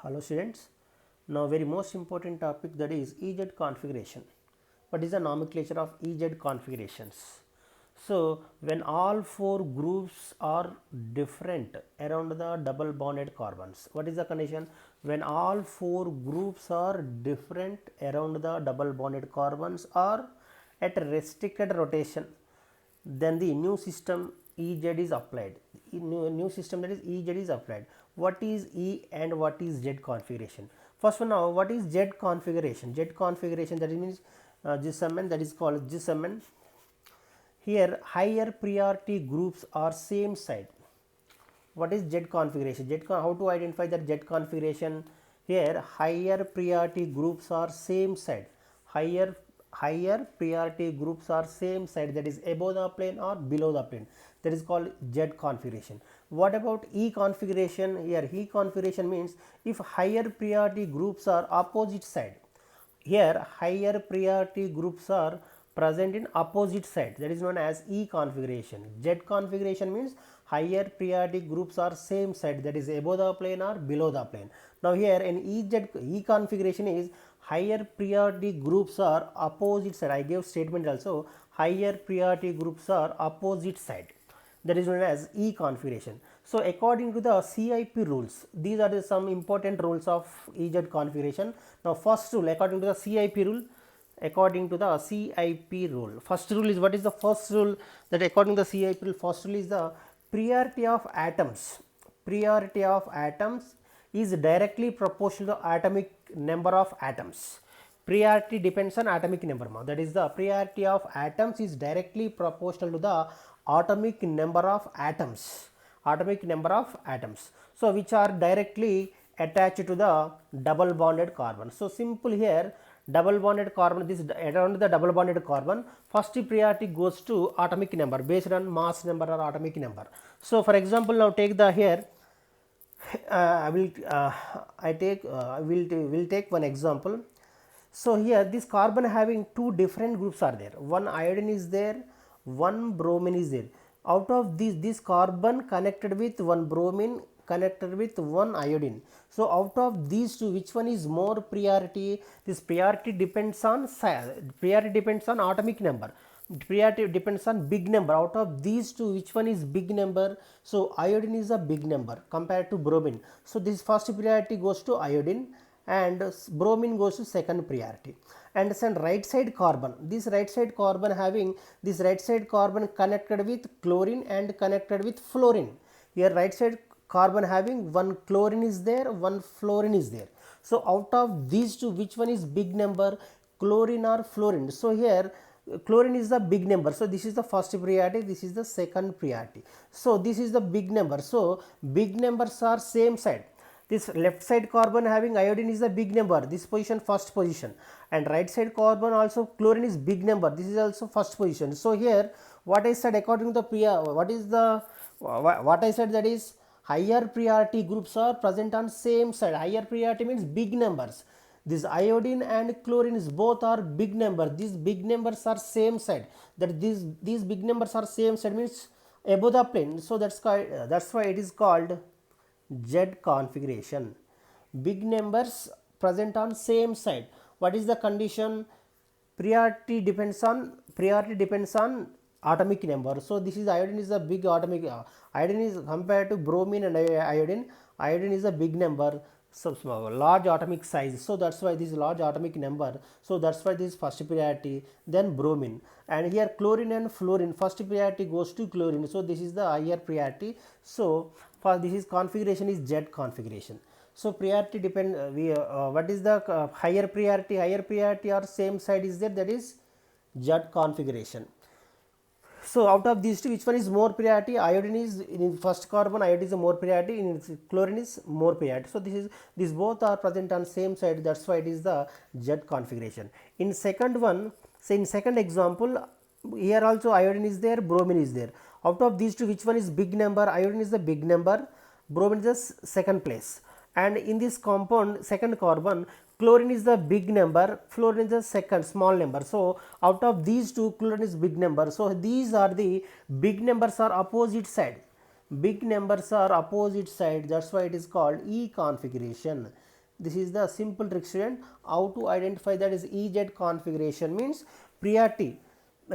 Hello students, now very most important topic, that is EZ configuration. What is the nomenclature of EZ configurations? So when all four groups are different around the double bonded carbons, what is the condition? When all four groups are different around the double bonded carbons or at restricted rotation, then the new system Ez is applied. New system, that is Ez is applied. What is E and what is Z configuration? First one, now what is Z configuration? Z configuration, that means GSMN, that is called GSMN. Here higher priority groups are same side. What is Z configuration? How to identify that Z configuration? Here higher priority groups are same side. Higher priority groups are same side, that is above the plane or below the plane, that is called Z configuration. What about E configuration? Here E configuration means if higher priority groups are opposite side. Here higher priority groups are present in opposite side, that is known as E configuration. Z configuration means higher priority groups are same side, that is above the plane or below the plane. Now here in E configuration is higher priority groups are opposite side. I gave statement also, higher priority groups are opposite side, that is known as E configuration. So according to the CIP rules, these are some important rules of EZ configuration. Now first rule, according to the CIP rule, first rule is, what is the first rule? That according to the CIP rule, first rule is the priority of atoms. Priority of atoms is directly proportional to atomic number of atoms. Priority depends on atomic number. That is, the priority of atoms is directly proportional to the atomic number of atoms. Atomic number of atoms. So which are directly attached to the double bonded carbon. So simple here, double bonded carbon, this around the double bonded carbon, first priority goes to atomic number based on mass number or atomic number. So for example, now take the here will take one example. So here this carbon having two different groups are there. One iodine is there, one bromine is there. Out of this carbon connected with one bromine, connected with one iodine. So out of these two, which one is more priority? This priority depends on atomic number. Priority depends on big number. Out of these two, which one is big number? So iodine is a big number compared to bromine. So this first priority goes to iodine and bromine goes to second priority. And then right side carbon, this right side carbon having this right side carbon connected with chlorine and connected with fluorine. Here right side carbon having one chlorine is there, one fluorine is there. So out of these two, which one is big number, chlorine or fluorine? So here chlorine is the big number. So this is the first priority, this is the second priority. So this is the big number. So big numbers are same side. This left side carbon having iodine is the big number, this position first position, and right side carbon also chlorine is big number, this is also first position. So here what I said, according to the what I said, that is higher priority groups are present on same side. Higher priority means big numbers. This iodine and chlorine is both are big number. These big numbers are same side. That these big numbers are same side means above the plane. So that's why it is called Z configuration. Big numbers present on same side. What is the condition? Priority depends on atomic number. So this is iodine is a big atomic. Iodine is compared to bromine and iodine. Iodine is a big number, so small, large atomic size. So that's why this is large atomic number. So that's why this is first priority. Then bromine, and here chlorine and fluorine, first priority goes to chlorine. So this is the higher priority. So for this is configuration is Z configuration. So priority depend what is the higher priority? Higher priority or same side is there, that is Z configuration. So out of these two, which one is more priority? Iodine is in first carbon, iodine is more priority, in chlorine is more priority. So these both are present on same side, that's why it is the Z configuration. In second one, say in second example, here also iodine is there, bromine is there. Out of these two, which one is big number? Iodine is the big number, bromine is the second place. And in this compound, second carbon, chlorine is the big number, fluorine is the second small number. So out of these two, chlorine is big number. So these are the big numbers are opposite side. Big numbers are opposite side, that's why it is called E configuration. This is the simple trick, student. How to identify that is EZ configuration means priority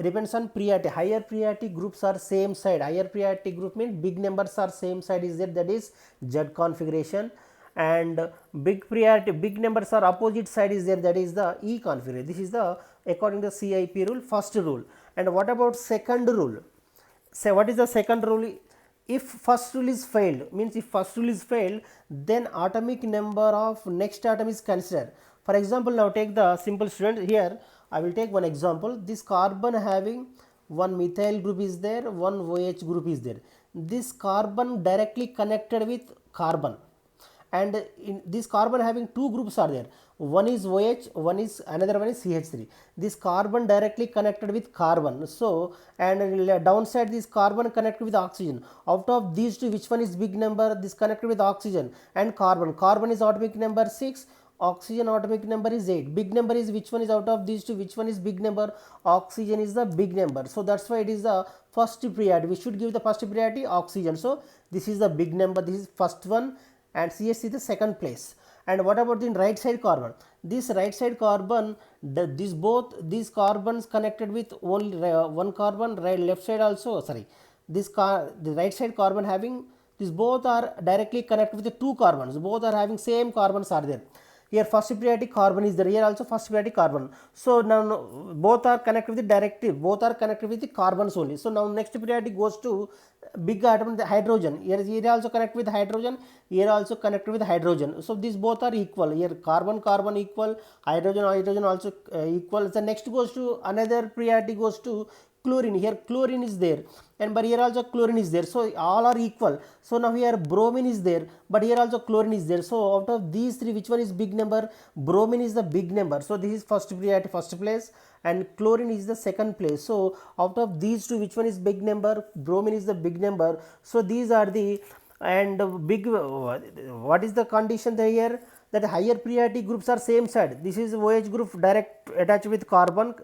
depends on priority. Higher priority groups are same side. Higher priority group means big numbers are same side is there, that is Z configuration, and big priority big numbers are opposite side is there, that is the E configuration. This is the according to CIP rule, first rule. And what about second rule? Say what is the second rule? If first rule is failed, means if first rule is failed, then atomic number of next atom is considered. For example, now take the simple, student. Here I will take one example. This carbon having one methyl group is there, one OH group is there. This carbon directly connected with carbon, and in this carbon having two groups are there, one is OH, one is another one is CH3. This carbon directly connected with carbon, so and downside this carbon connected with oxygen. Out of these two, which one is big number? This connected with oxygen and carbon. Carbon is atomic number 6, oxygen atomic number is 8. Big number is which one is out of these two, which one is big number? Oxygen is the big number, so that's why it is the first priority. We should give the first priority oxygen. So this is the big number, this is first one, and CH is the second place. And what about the right side carbon? This right side carbon, this both these carbons connected with only one carbon, right left side also, sorry, the right side carbon having, these both are directly connected with the two carbons, both are having same carbons are there. Here first priority carbon is there, here also first priority carbon. So now both are connected with the directive, both are connected with the carbons only. So now next priority goes to big atom, the hydrogen. Here also connect with hydrogen, here also connected with hydrogen. So these both are equal. Here carbon carbon equal, hydrogen hydrogen also equal. The next goes to another priority goes to chlorine. Here chlorine is there, and but here also chlorine is there, so all are equal. So now here bromine is there, but here also chlorine is there. So out of these three, which one is big number? Bromine is the big number, so this is first priority, first place, and chlorine is the second place. So out of these two, which one is big number? Bromine is the big number. So these are the, and big, what is the condition there here? That higher priority groups are same side. This is OH group direct attached with carbon,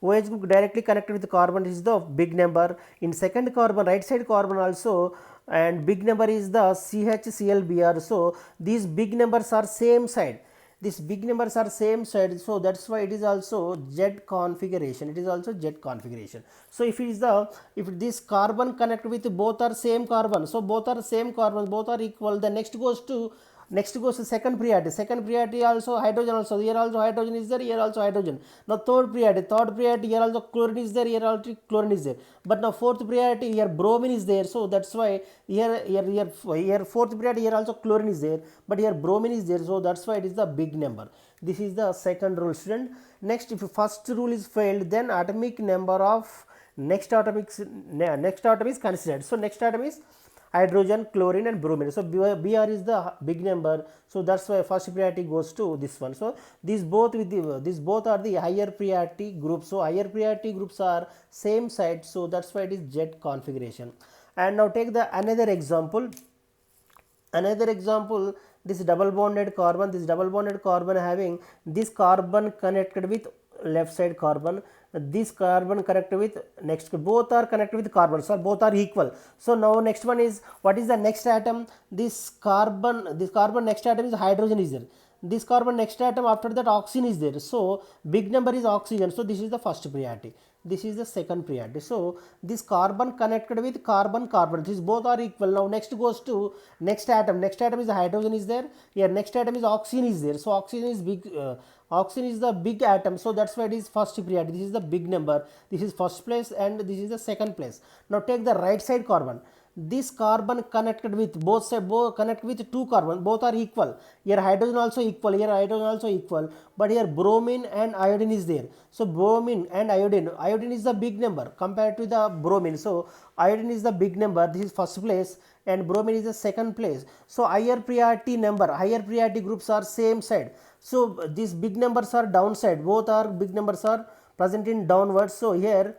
OH group directly connected with carbon is the big number. In second carbon, right side carbon also, and big number is the CHClBr. So these big numbers are same side. These big numbers are same side, so that's why it is also Z configuration. It is also Z configuration. So if it is the, if this carbon connect with both are same carbon, so both are same carbon, both are equal. The next goes to second priority. Second priority also hydrogen also. Here also hydrogen is there, here also hydrogen. Now third priority, here also chlorine is there, here also chlorine is there. But now fourth priority, here bromine is there. So that's why here fourth priority, here also chlorine is there, but here bromine is there. So that's why it is the big number. This is the second rule, student. Next, if first rule is failed, then atomic number of next atom is considered. So next atom is hydrogen, chlorine and bromine. So Br is the big number, so that's why first priority goes to this one. So these both are the higher priority groups. So higher priority groups are same side, so that's why it is Z configuration. And now take the another example. This double bonded carbon having this carbon connected with left side carbon, this carbon connected with next, both are connected with carbon, so both are equal. So now next one is, what is the next atom? This carbon next atom is hydrogen is there. This carbon next atom, after that oxygen is there, so big number is oxygen. So this is the first priority, this is the second priority. So this carbon connected with carbon, these both are equal. Now next goes to next atom is hydrogen is there, here next atom is oxygen is there. So oxygen is big, oxygen is the big atom, so that's why it is first priority. This is the big number, this is first place and this is the second place. Now take the right side carbon. This carbon connected with both side, connect with two carbon, both are equal. Here hydrogen also equal, here hydrogen also equal, but here bromine and iodine is there. So bromine and iodine is the big number compared to the bromine. So iodine is the big number, this is first place, and bromine is the second place. So higher priority groups are same side. So these big numbers are downside, both are big numbers are present in downwards. So here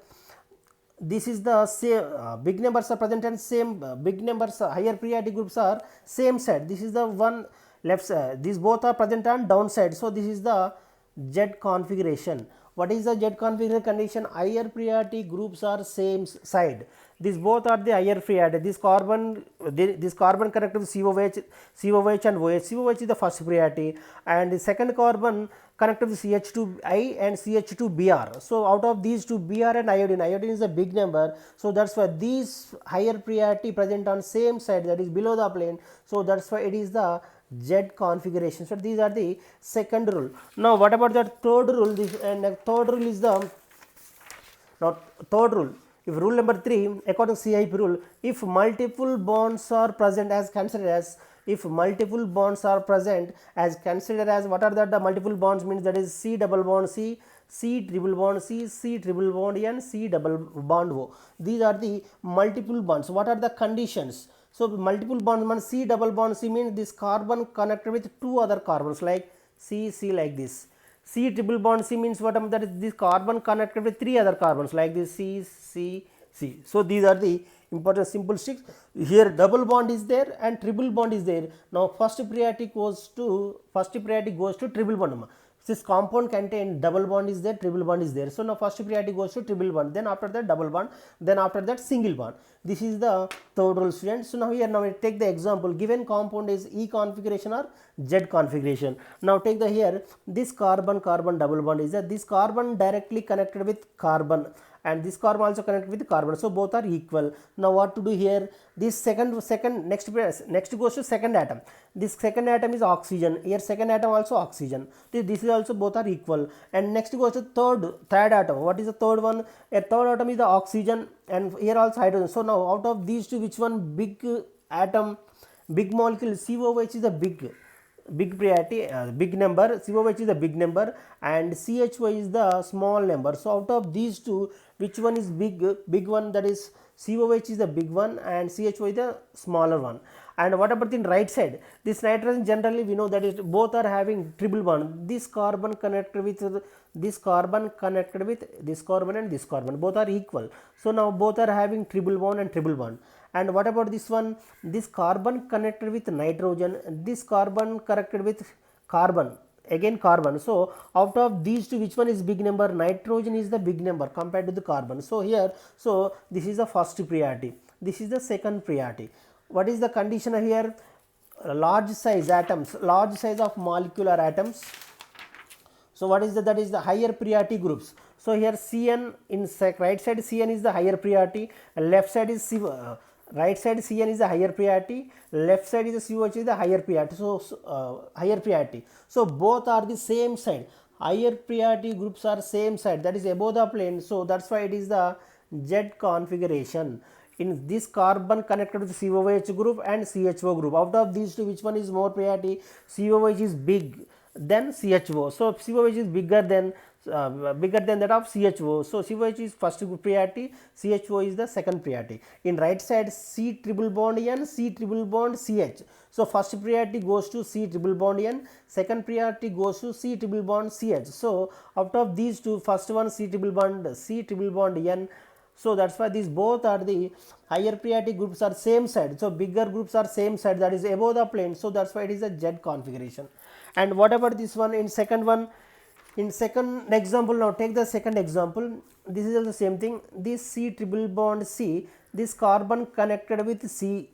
this is the same, big numbers are present and same, big numbers, higher priority groups are same side. This is the one left side, these both are present on downside. So this is the Z configuration. What is the Z configuration condition? Higher priority groups are same side. These both are the higher priority. This carbon connected with COH and OH. COH is the first priority, and the second carbon connected with CH2I and CH2Br. So out of these two, Br and iodine is a big number. So that's why these higher priority present on same side, that is below the plane. So that's why it is the Z configuration. So these are the second rule. Now what about the third rule? Third rule is the third rule. If rule number 3, according to CIP rule, if multiple bonds are present as considered as, if multiple bonds are present as considered as, what are the multiple bonds means? That is C double bond C, C triple bond C, C triple bond N, C double bond O. These are the multiple bonds. What are the conditions? So multiple bonds means C double bond C means this carbon connected with two other carbons like C, C like this. C triple bond C means what? That is this carbon connected with three other carbons like this C, C, C. So these are the important simple sticks. Here double bond is there and triple bond is there. Now first priority goes to triple bond. This compound contain double bond is there, triple bond is there. So now first priority goes to triple bond, then after that double bond, then after that single bond. This is the third rule, students. So now here, now we take the example. Given compound is E configuration or Z configuration. Now take the here, this carbon double bond is there. This carbon directly connected with carbon, and this carbon also connected with carbon, so both are equal. Now what to do here? This next goes to second atom. This second atom is oxygen. Here second atom also oxygen. This is also both are equal. And next goes to third atom. What is the third one? A third atom is the oxygen, and here also hydrogen. So now out of these two, which one big atom, big molecule? COH is the big priority, big number. COH is the big number and CHO is the small number. So out of these two, which one is big one? That is COH is the big one and CHO is the smaller one. And what about in right side? This nitrogen, generally we know that is both are having triple bond. This carbon connected with this carbon connected with this carbon and this carbon, both are equal. So now both are having triple bond and triple bond. And what about this one? This carbon connected with nitrogen, this carbon connected with carbon, again carbon. So out of these two, which one is big number? Nitrogen is the big number compared to the carbon. So here, so this is the first priority, this is the second priority. What is the condition here? Large size atoms, large size of molecular atoms. So what is that is the higher priority groups. So here Cn in right side, Cn is the higher priority, left side is right side Cn is the higher priority, left side is the COH is the higher priority. So higher priority. So both are the same side. Higher priority groups are same side, that is above the plane. So that's why it is the Z configuration. In this carbon connected with COH group and CHO group. Out of these two, which one is more priority? COH is big than CHO. So COH is bigger than that of CHO. So COH is first priority, CHO is the second priority. In right side, C triple bond N, C triple bond CH. So first priority goes to C triple bond N, second priority goes to C triple bond CH. So out of these two, first one C triple bond N. So that's why these both are the higher priority groups are same side. So bigger groups are same side, that is above the plane. So that's why it is a Z configuration. And what about this one in second one? In second example, now take the second example. This is also the same thing. This C triple bond C, this carbon connected with C,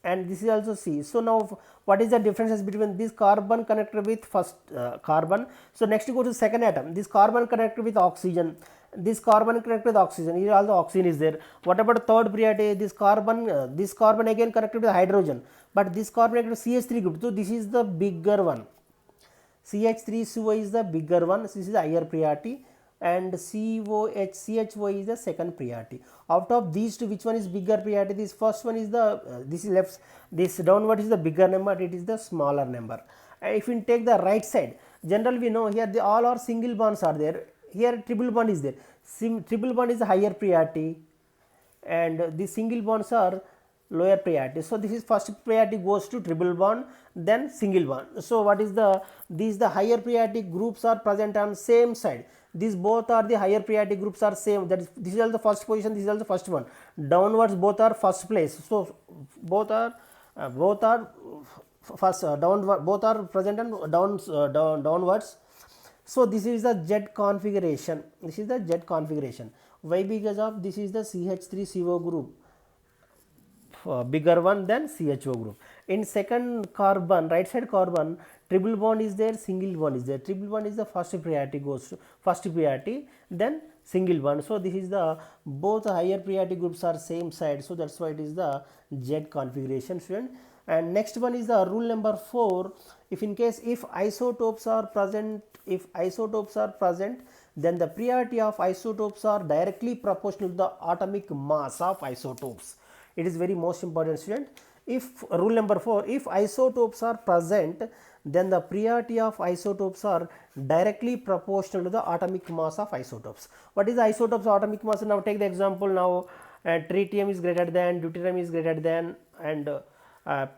and this is also C. So now what is the differences between this carbon connected with first carbon? So next you go to second atom. This carbon connected with oxygen, this carbon connected with oxygen, here also oxygen is there. What about third priority? This carbon again connected with hydrogen, but this carbon connected with CH3 group. So this is the bigger one. CH3CO is the bigger one, this is the higher priority, and CHO is the second priority. Out of these two, which one is bigger priority? This first one is the this is left, this downward is the bigger number, it is the smaller number. If you take the right side, generally we know here the all are single bonds are there. Here triple bond is there. Triple bond is the higher priority, and the single bonds are lower priority. So this is first priority goes to triple bond, then single bond. So what is the higher priority groups are present on same side. These both are the higher priority groups are same, that is this is also the first position, this is also the first one. Downwards both are first place. So both are first downward, both are present and downwards. So this is the Z configuration. This is the Z configuration. Why? Because of this is the CH3CO group, bigger one than CHO group. In second carbon, right side carbon, triple bond is there, single bond is there. Triple bond is the first priority, goes to first priority, then single bond. So this is the both higher priority groups are same side. So that's why it is the Z configuration, student. And next one is the rule number 4. If in case if isotopes are present, then the priority of isotopes are directly proportional to the atomic mass of isotopes. It is very most important, student. If rule number 4, if isotopes are present, then the priority of isotopes are directly proportional to the atomic mass of isotopes. What is the isotopes atomic mass? Now take the example. Now tritium is greater than, deuterium is greater than, and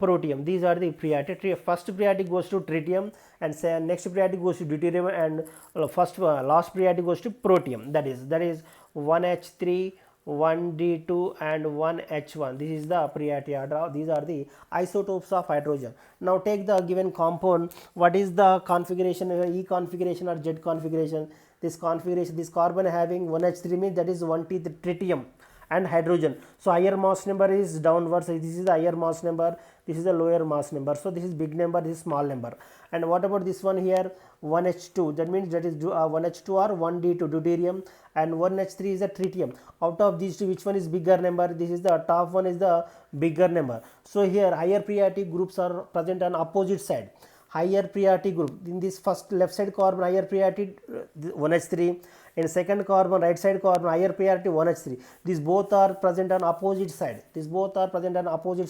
protium. These are the priority. First priority goes to tritium, and say next priority goes to deuterium, and last priority goes to protium. That is 1H3, 1D2 and 1H1. This is the priority order. These are the isotopes of hydrogen. Now take the given compound. What is the configuration? E configuration or Z configuration? This configuration, this carbon having 1H3 means that is 1T tritium and hydrogen. So higher mass number is downwards. So this is the higher mass number, this is the lower mass number. So this is big number, this is small number. And what about this one here? 1H2, that means that is 1H2 or 1D2 deuterium, and 1H3 is a tritium. Out of these two, which one is bigger number? This is the top one is the bigger number. So here higher priority groups are present on opposite side. Higher priority group in this first left side carbon, higher priority 1H3, in second carbon right side carbon, higher priority 1H3. These both are present on opposite side. Both are present on opposite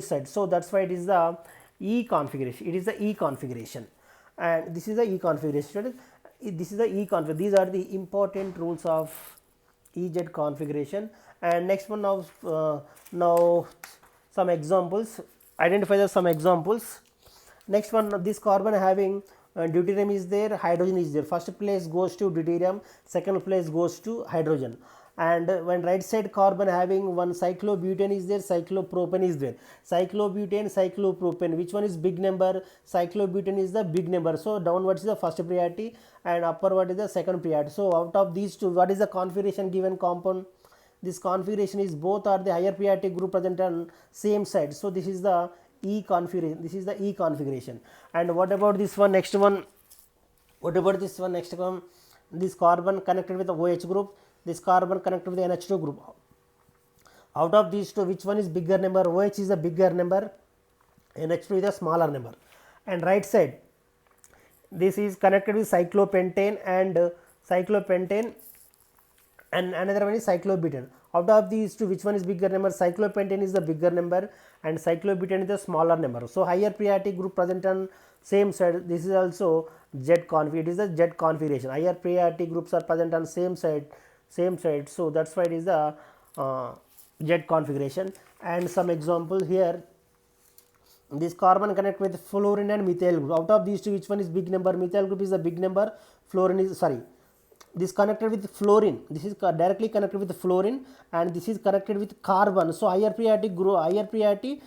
side. So that's why it is the E configuration. It is the E configuration, and this is the E configuration. This is the E configuration. These are the important rules of EZ configuration. And next one, now some examples. Identify some examples. Next one, this carbon having deuterium is there, hydrogen is there. First place goes to deuterium, second place goes to hydrogen. And when right side carbon having one cyclobutane is there, cyclopropane is there. Cyclobutane, cyclopropane, which one is big number? Cyclobutane is the big number. So downwards is the first priority and upward is the second priority. So out of these two, what is the configuration given compound? This configuration is both are the higher priority group present on same side. So this is the E configuration. This is the E configuration. And what about this one? Next one. What about this one? Next one. This carbon connected with the OH group. This carbon connected with the NH2 group. Out of these two, which one is bigger number? OH is the bigger number, NH2 is the smaller number. And right side, this is connected with cyclopentane and another one is cyclobutane. Out of these two, which one is bigger number? Cyclopentane is the bigger number and cyclobutane is the smaller number. So higher priority group present on same side. This is also Z configuration. It is the Z configuration. Higher priority groups are present on same side. So that's why it is the Z configuration. And some example here. This carbon connect with fluorine and methyl group. Out of these two, which one is big number? Methyl group is the big number. Fluorine is this connected with fluorine. This is directly connected with fluorine, and this is connected with carbon. So higher priority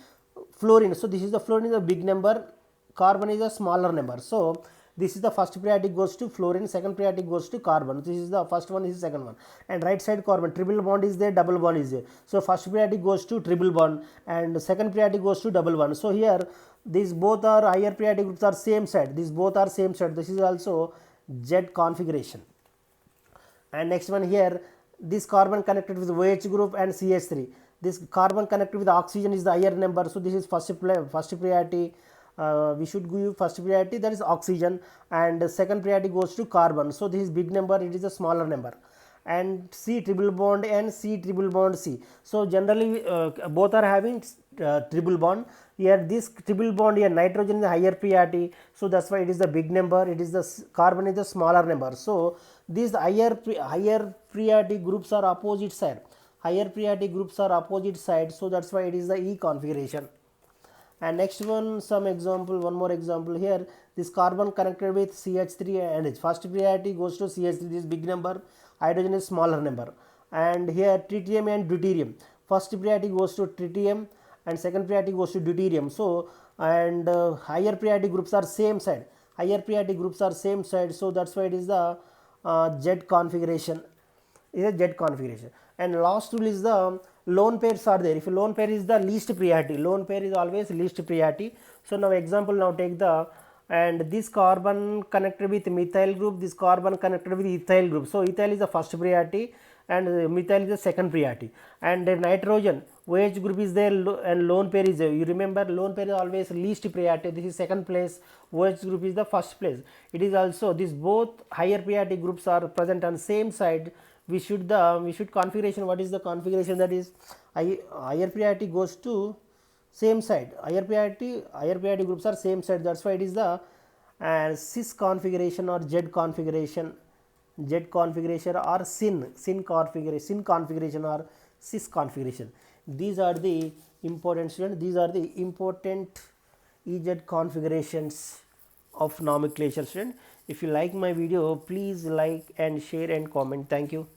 fluorine. So this is the fluorine is a big number, carbon is a smaller number. So this is the first priority goes to fluorine, second priority goes to carbon. This is the first one, this is the second one. And right side carbon, triple bond is there, double bond is there. So first priority goes to triple bond and second priority goes to double bond. So here these both are higher priority groups are same side. These both are same side. This is also Z configuration. And next one here, this carbon connected with OH group and CH3. This carbon connected with oxygen is the higher number. So this is first priority. We should give first priority, that is oxygen, and second priority goes to carbon. So this is big number, it is a smaller number. And C triple bond and C triple bond C. So generally both are having triple bond. Here this triple bond here, nitrogen is the higher priority, so that's why it is the big number. It is the carbon is the smaller number. So these higher priority groups are opposite side. So that's why it is the E configuration. And next one, one more example here. This carbon connected with CH3 and H. First priority goes to CH3, this is big number, hydrogen is smaller number. And here tritium and deuterium. First priority goes to tritium and second priority goes to deuterium. So and higher priority groups are same side. higher priority groups are same side, so that's why it is the Z configuration, is a Z configuration. And last rule is the lone pairs are there. If a lone pair is the least priority, lone pair is always least priority. So now example, now take the, and this carbon connected with methyl group, this carbon connected with ethyl group. So ethyl is the first priority and methyl is the second priority, and nitrogen OH group is there and lone pair is there. You remember lone pair is always least priority, this is second place, OH group is the first place. It is also this both higher priority groups are present on same side. We should configuration, what is the configuration, that is higher priority goes to same side, higher priority groups are same side, that's why it is the cis configuration or Z configuration, or sin configuration or cis configuration. These are the important, student, these are the important EZ configurations of nomenclature, student. If you like my video, please like and share and comment. Thank you.